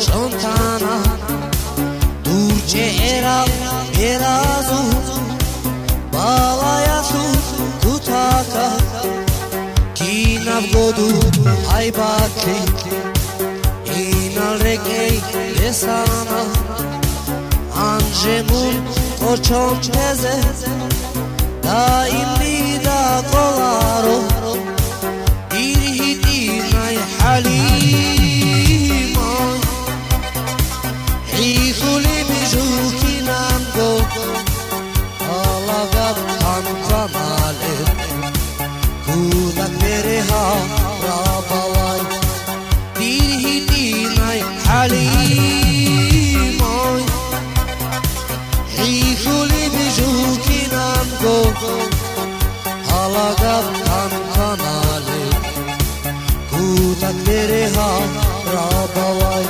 Şontana Durce eral berazu Balayasu kutaka Kinav godu aybaki Inal regei besana Anjemun koçon teze Daim vida kolaro Dirhidinay halima Hikuli bijukinango Alagab kankanale Kudak bereha rabalay Dirhidinay halima Hikuli bijukinango Alagab kankanale Kudak bereha rabalay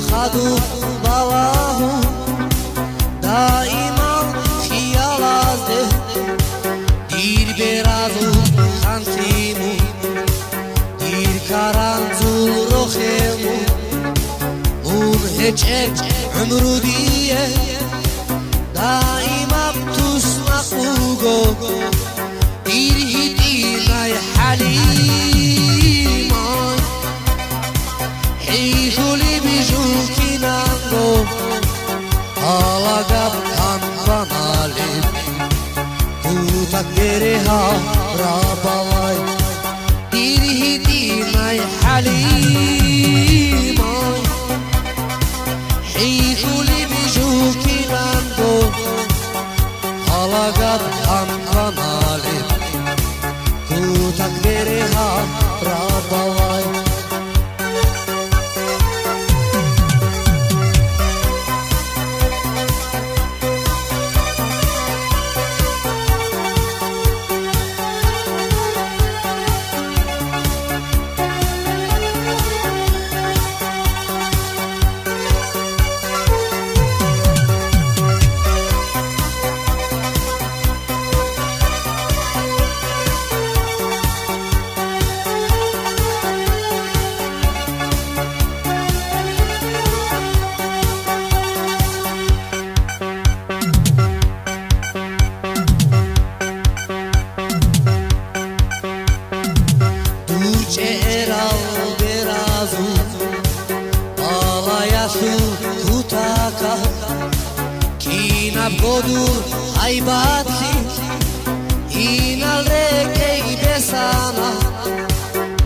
Khadu balahu daima khiyalazde dir berazu khantimu dir karanzul rokhemu un hechek umru diye daima tusmaqugo dir hidinay halima Hikuli bijukinango Alagab kankanale Kutak bereha rabalay Dirhidinay halima Hikuli bijukinango Alagab kankanale Kutak bereha rabalay Kinab godur aybati Inal rekei besana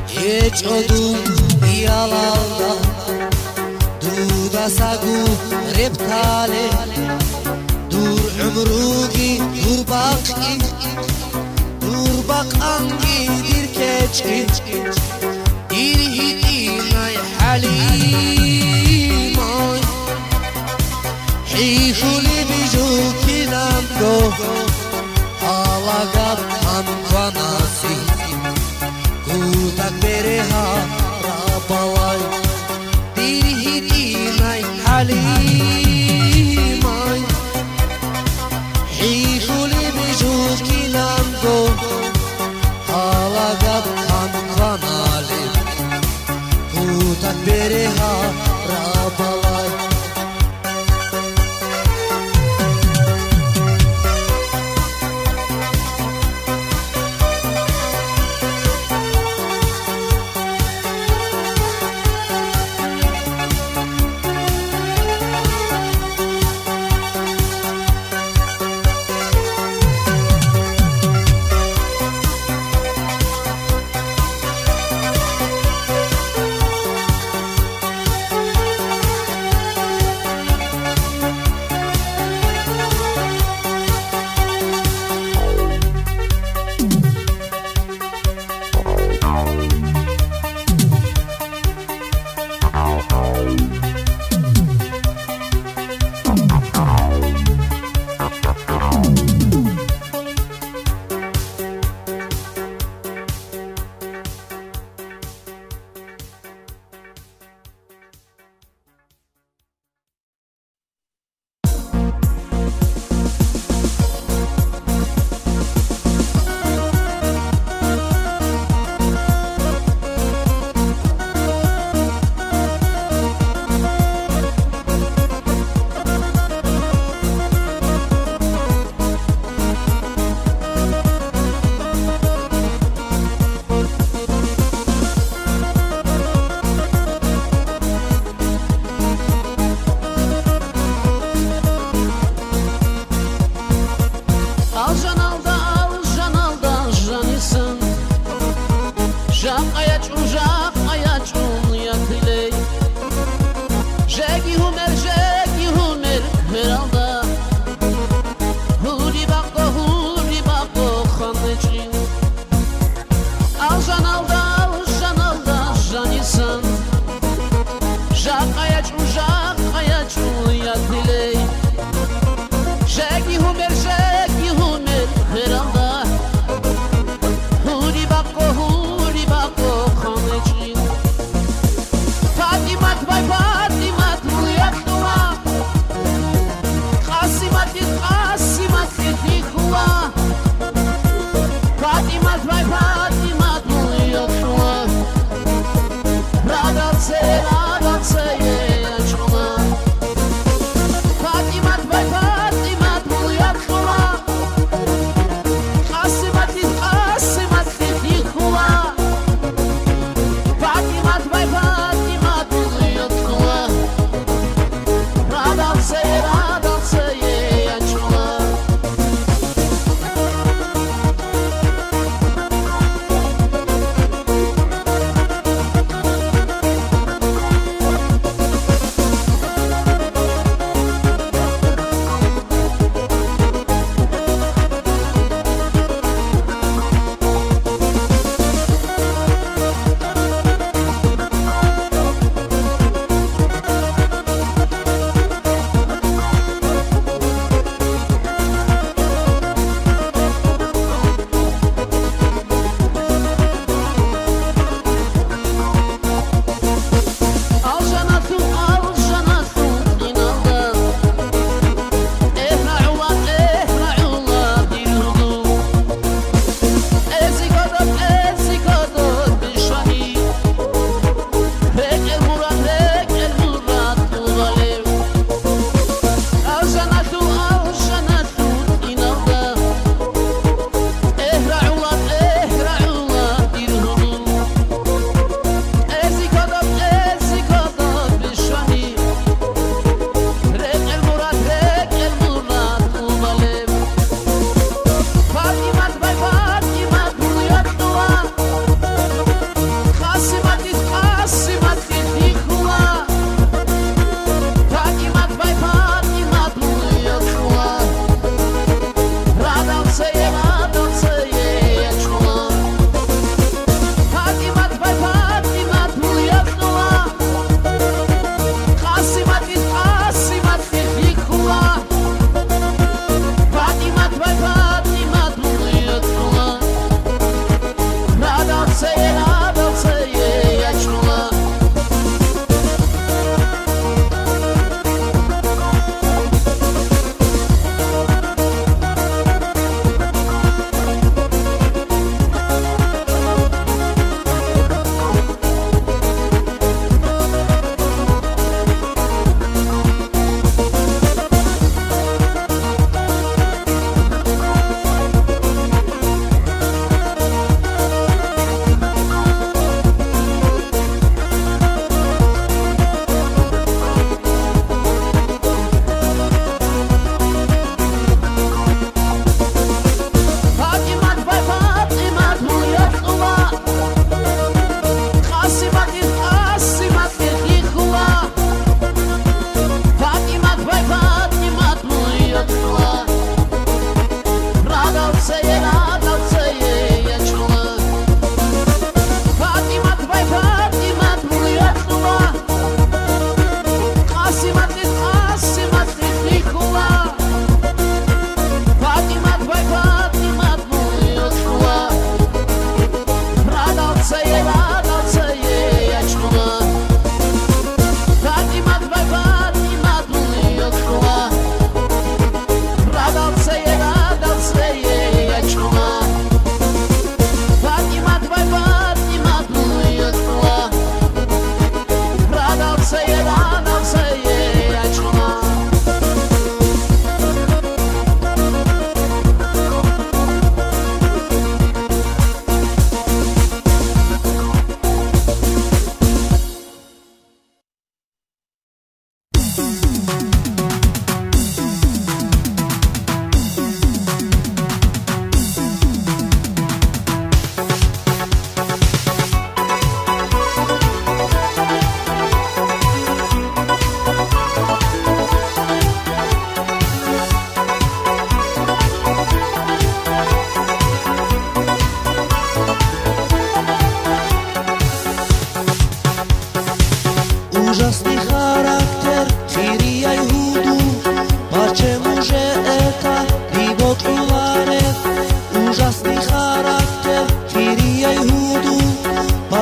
Hiç odum yalalda Duda sagu reptale Dur umrugi dur baki Dur bak angi bir keçki Dirhidinay halimay Hikuli bijukinango Alagab kankanasi Kutak bereha rabalay Dirhidinay halimay Hikuli bijukinango Alagab kankanale Kutak bereha rabalay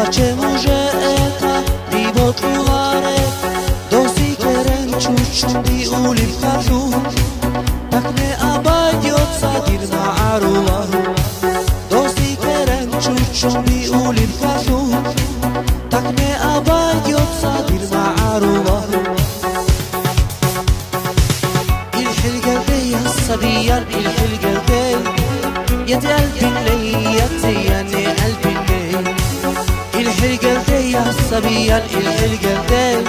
Pace mužeka, pivo čulare, dosi keren čučun di ulip kazu, tak ne abadjoca dirma arula. Dosi keren čučun di ulip kazu, tak ne abadjoca dirma arula. صبيان القلبين يا قلبي اللي يعني قلبي اللي القلبين يا صبيان القلبين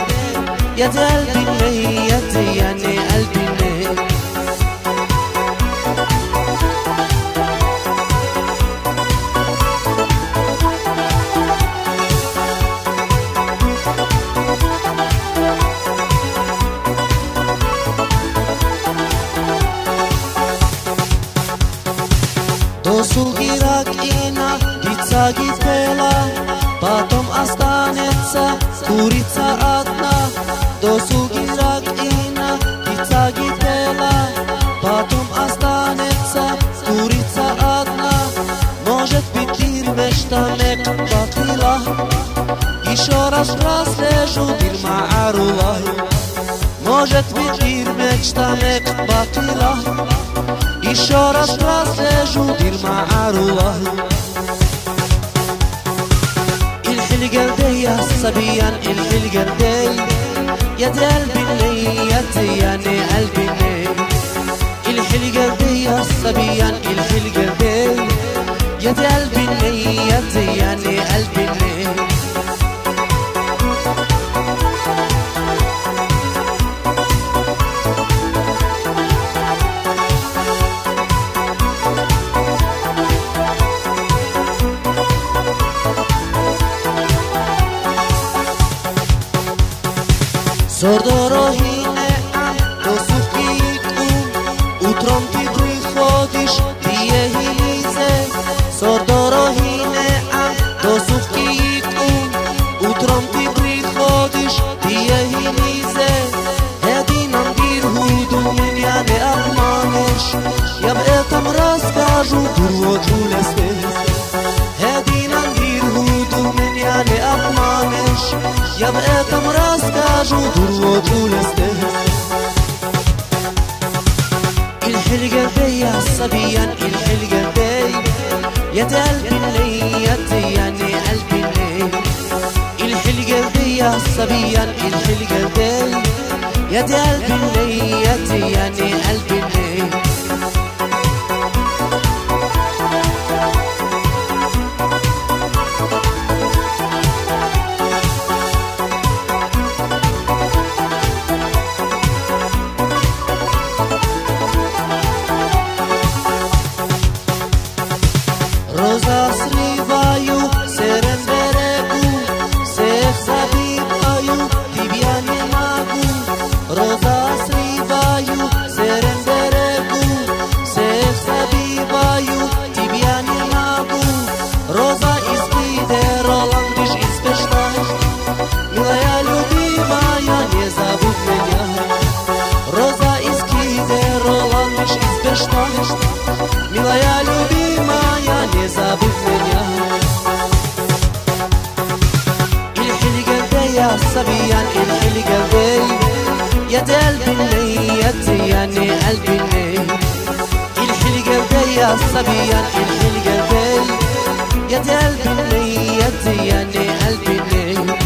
يا قلبي اللي يعني قلبي اللي Sugirak ina, dica gipela, potom останется курица одна. До сугирак ина, dica gipela, потом останется курица одна. Может быть, дирвешта не хватило, еще раз разлежу дирма арула. Может быть, дирвешта не хватило, еще раз разлежу дирма арула. الحلقردي يا صبيان الحلقردي يا دي قلبي اللي يعني قلبي اللي الحلقردي يا صبيان الحلقردي يا دي قلبي اللي يعني قلبي اللي Zor dorohine do sukiku, utrom ti prihodiš dvije hilize. Zor dorohine do sukiku, utrom ti prihodiš dvije hilize. Jedinam dirhudu меня не обманешь, я об этом расскажу другу лесте. Jedinam dirhudu меня не обманешь, я об этом расскажу другу лесте. الحلقردي يا صبيان الحلقردي يا قلبي اللي يعني قلبي اللي الحلقردي يا صبيان الحلقردي يا قلبي اللي يعني قلبي اللي Роза срываю, серен берегу, всех забиваю, тебя не могу. Роза срываю, серен берегу, всех забиваю, тебя не могу. Роза из Нидерланд, лишь из Пешта, милая любимая, не забудь меня. Роза из Нидерланд, лишь из Пешта, милая любимая, не забудь меня. الحلقردي يا صبيان الحلقردي يا قلبي اللي يعني قلبي اللي الحلقردي يا صبيان الحلقردي يا قلبي اللي يعني قلبي اللي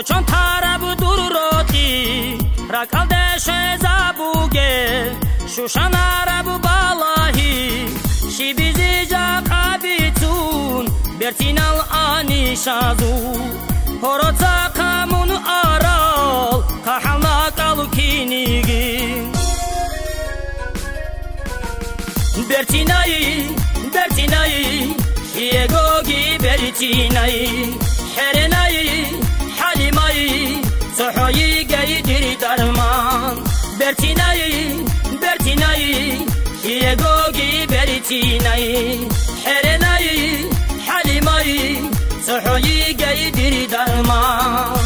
چون طرب دور روتی رکالدش زبوگه شوشان عرب بالایی شی بیزی جا قابیتون برتینال آنی شازو هروتا قامون آرال قحلنا قالو کینیگی برتینایی یگوگی برتینایی حرنایی حلیمایی صحایی گی دیری درمان برتینایی یگوگی برتینایی حرنایی حلیمایی صحایی گی دیری درمان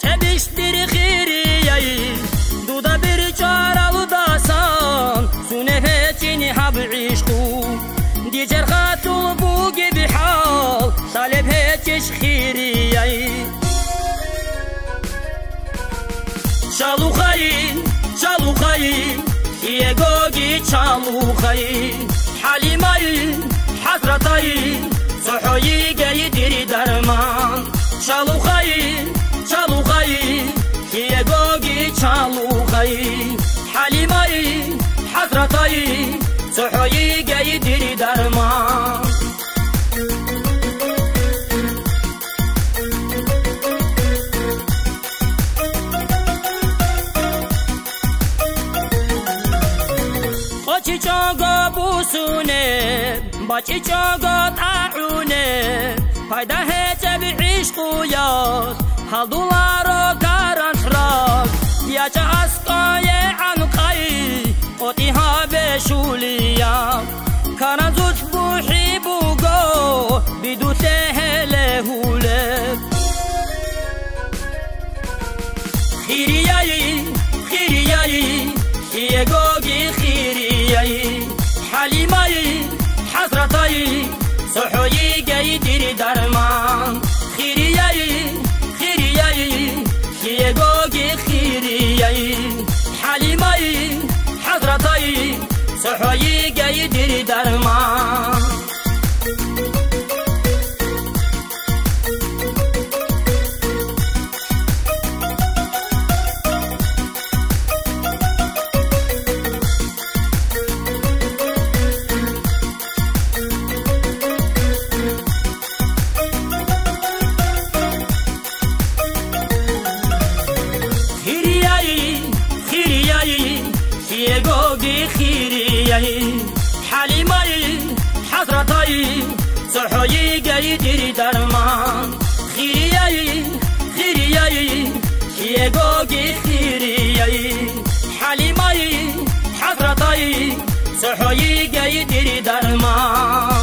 Çebiştir xiriyayı Duda bir çaralı dasan Sune hecini hab işku Dicer xatul bu gibi hal Talep heciş xiriyayı Çalukhayı Yegogi çalukhayı Halimayı Hazratayı Sohoyi geydir derman Çalukhayı Yegogi çalukhayı Halimayı Hazratayı Sohoyi geydir derman Çiçağa busune Çiçağa ta'une Payda hece bir işku yaz Haldularo karançrak Yaca askaye ankayı Otiha beşuliya Karanzuç buhi bugo Bidu tehele hulek Khiriyayı Yegogi khiriyayı Halimayı Hazratayı Sohoyi geydir derman درمان حليمي حسرتي صحوي قيدي درمان خيريي خيريي يقوقي خيريي حليمي حسرتي صحوي قيدي درمان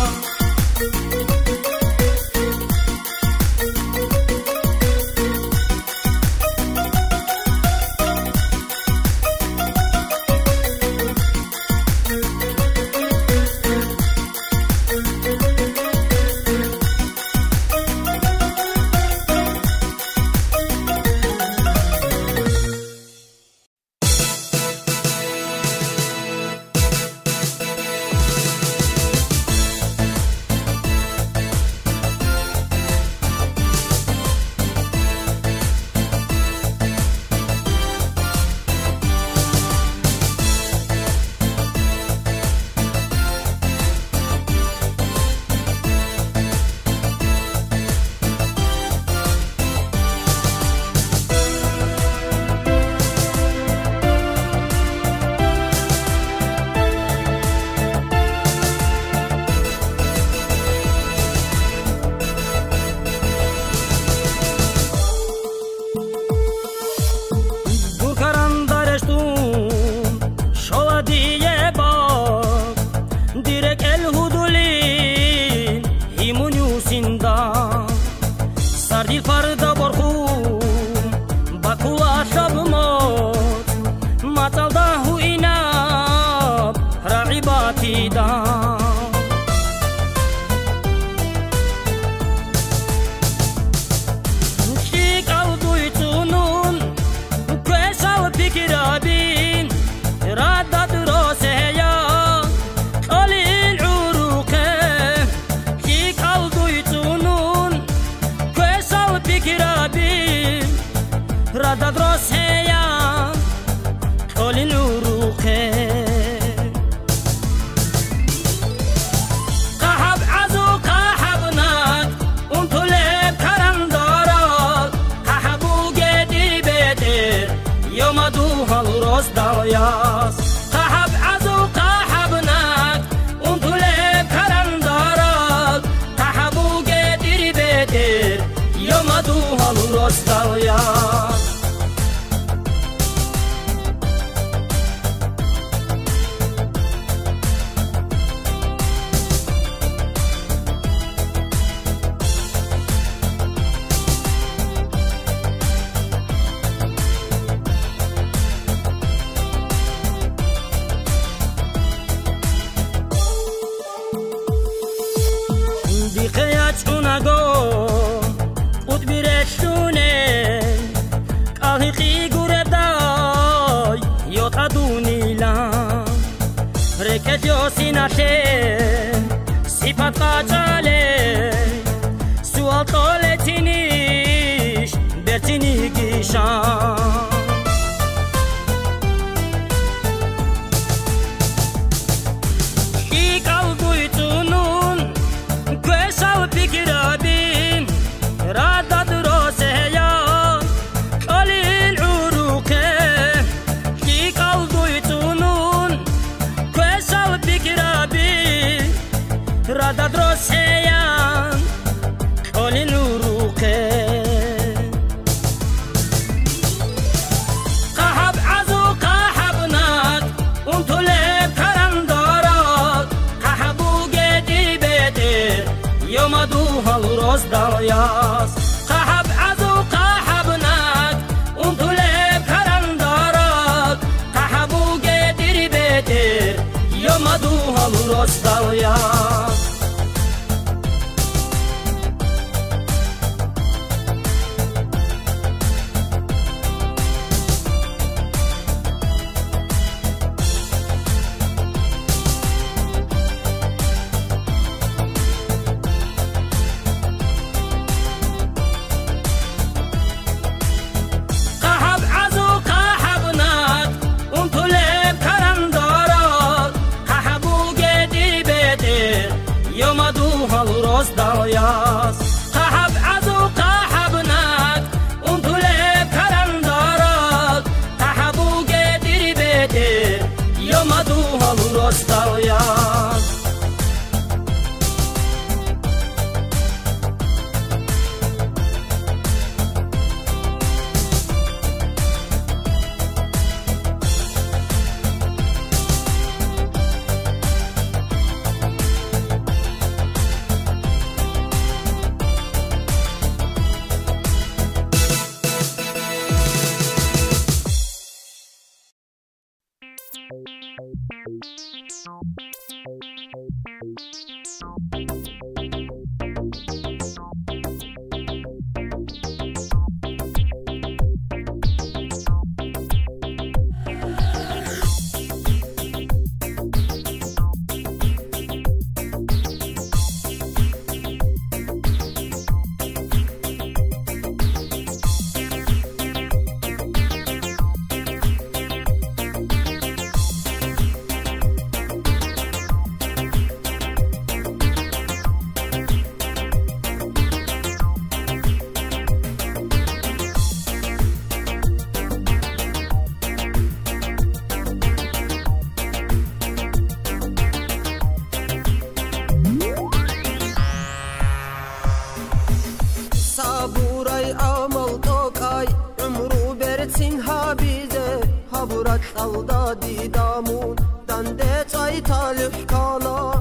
صبورای عمل توکای عمرو برسین ها بیزه هبورت الدادی دامون دنده چای تالف کالا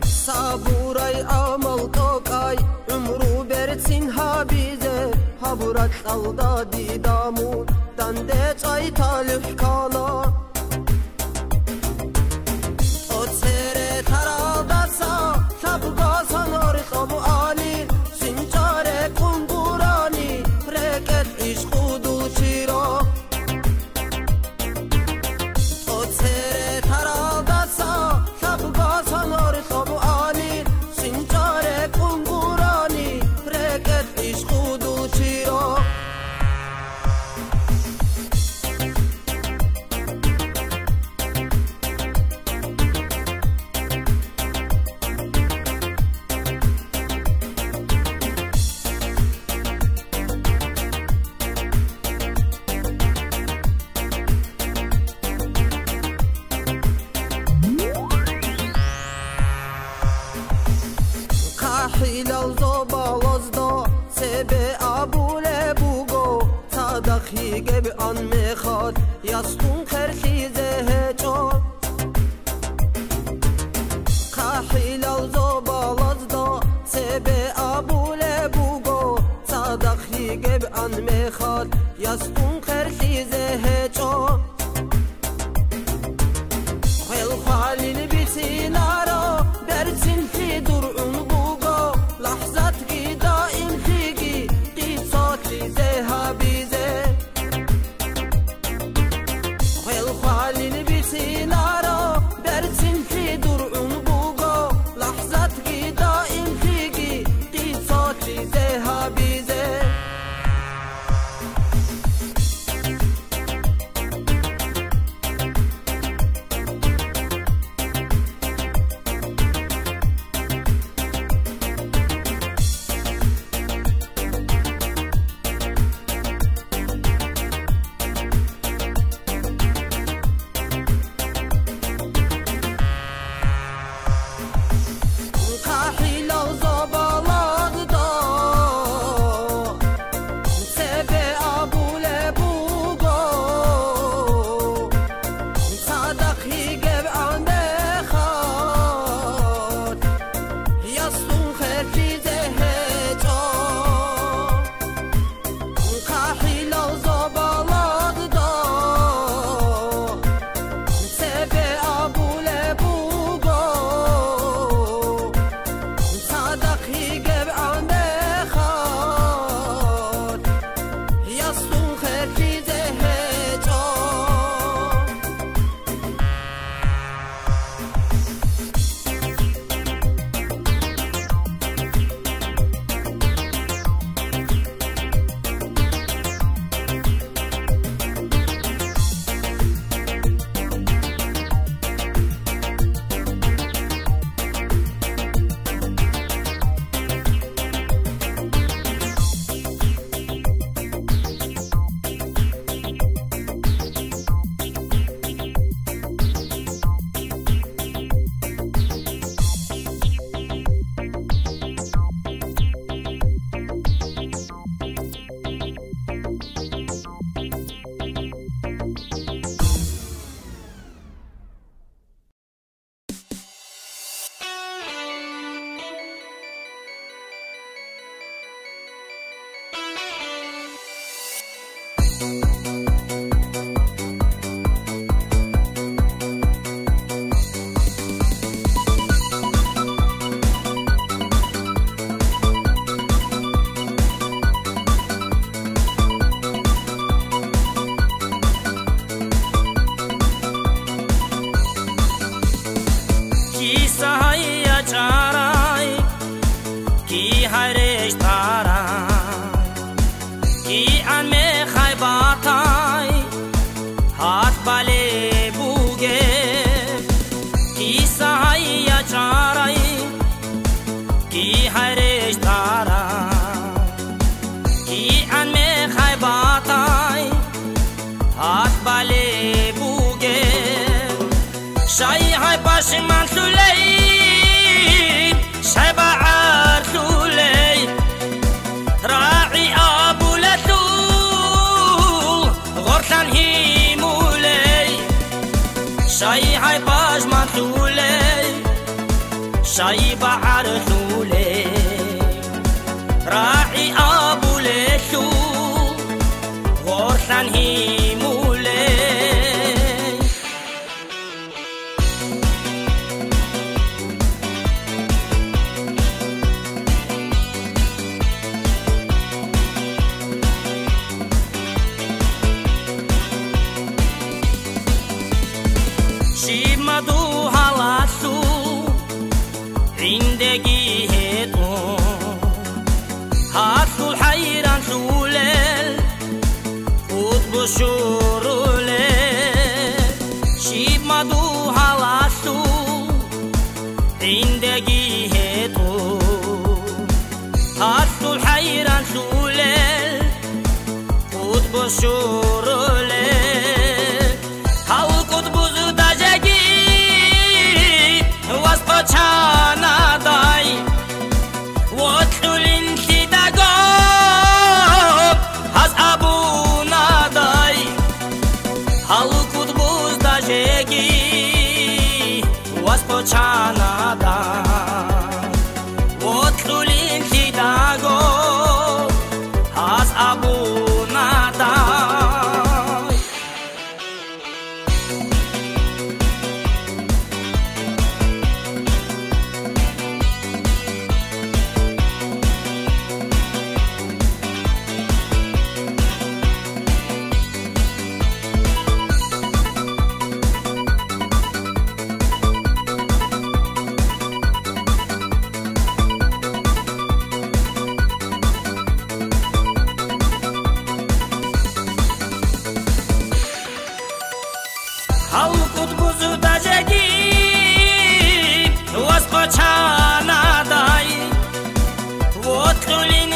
صبورای عمل توکای عمرو برسین ها بیزه هبورت الدادی دامون دنده چای تالف کالا اوتسره ترادسا شبگاسان ارخم آلی سنچاره کنگورانی رکت عشق دو چیرا اوتسره ترادسا شبگاسان ارخم آلی سنچاره کنگورانی رکت عشق دو چیرا حیلال زبالازدا سبه ابوله بوگو صدقی گب آن میخواد یستون خرخیزه هجا حیلال زبالازدا سبه ابوله بوگو صدقی گب آن میخواد یستون خرخیزه هجا خیل خالیل بیتی نارا برسین فی درعون لحظات کی دائم تیگی قیصات لیزه ها بیزه خیل خالین بیسی نارا برسین فی درعون بوگو لحظات کی دائم تیگی قیصات لیزه ها بیزه شاي هاي باش ما ثلين شبع ثلين جاي بحر ثولي راعي أبو ليشو غرسان هيمولي شيمدو هلاسو عندي هيتو هاسو الحيران سولل قطب شورولل شيمدو هلاسو عندي هيتو هاسو الحيران سولل قطب شورولل Chanaday, what tulin kidago has Abu Naday, how could booz da jegi was for Chanaday, what tulin kidago has Abu Naday. How could buzu da jegi was for Chanaday, what tulin